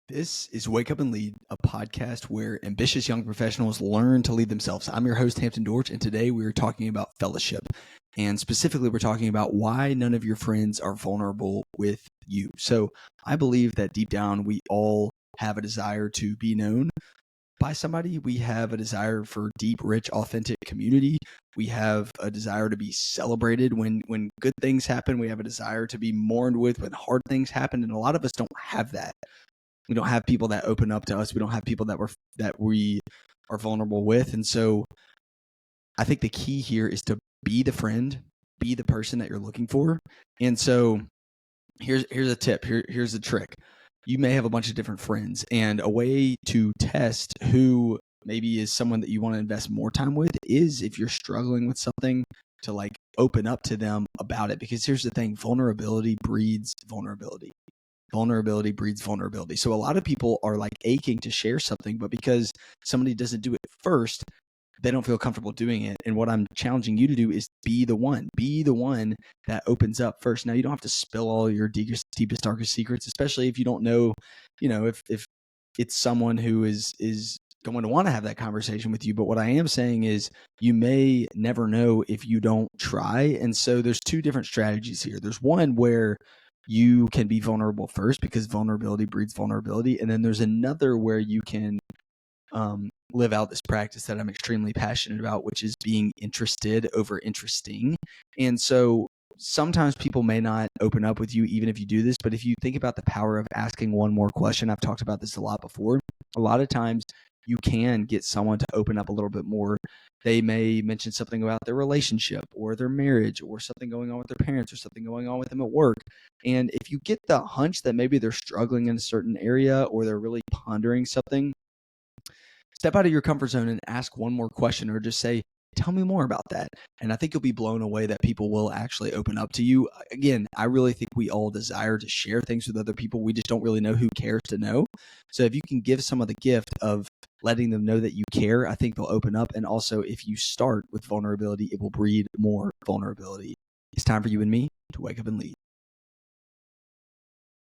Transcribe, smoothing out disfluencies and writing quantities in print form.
This is Wake Up and Lead, a podcast where ambitious young professionals learn to lead themselves. I'm your host, Hampton Dorch, and today we are talking about fellowship. And specifically, we're talking about why none of your friends are vulnerable with you. So I believe that deep down, we all have a desire to be known by somebody. We have a desire for deep, rich, authentic community. We have a desire to be celebrated when good things happen. We have a desire to be mourned with when hard things happen. And a lot of us don't have that. We don't have people that open up to us. We don't have people that we are vulnerable with. And so I think the key here is to be the friend, be the person that you're looking for. And so here's a tip. Here's a trick. You may have a bunch of different friends, and a way to test who maybe is someone that you want to invest more time with is if you're struggling with something to like open up to them about it. Because here's the thing, vulnerability breeds vulnerability. Vulnerability breeds vulnerability. So a lot of people are like aching to share something, but because somebody doesn't do it first, they don't feel comfortable doing it. And what I'm challenging you to do is be the one that opens up first. Now, you don't have to spill all your deepest, darkest secrets, especially if you don't know, if it's someone who is going to want to have that conversation with you. But what I am saying is you may never know if you don't try. And so there's two different strategies here. There's one where you can be vulnerable first because vulnerability breeds vulnerability. And then there's another where you can live out this practice that I'm extremely passionate about, which is being interested over interesting. And so sometimes people may not open up with you even if you do this, but if you think about the power of asking one more question, I've talked about this a lot before. A lot of times you can get someone to open up a little bit more. They may mention something about their relationship or their marriage or something going on with their parents or something going on with them at work. And if you get the hunch that maybe they're struggling in a certain area or they're really pondering something, step out of your comfort zone and ask one more question, or just say, tell me more about that. And I think you'll be blown away that people will actually open up to you. Again, I really think we all desire to share things with other people. We just don't really know who cares to know. So if you can give someone the gift of letting them know that you care, I think they'll open up. And also, if you start with vulnerability, it will breed more vulnerability. It's time for you and me to wake up and lead.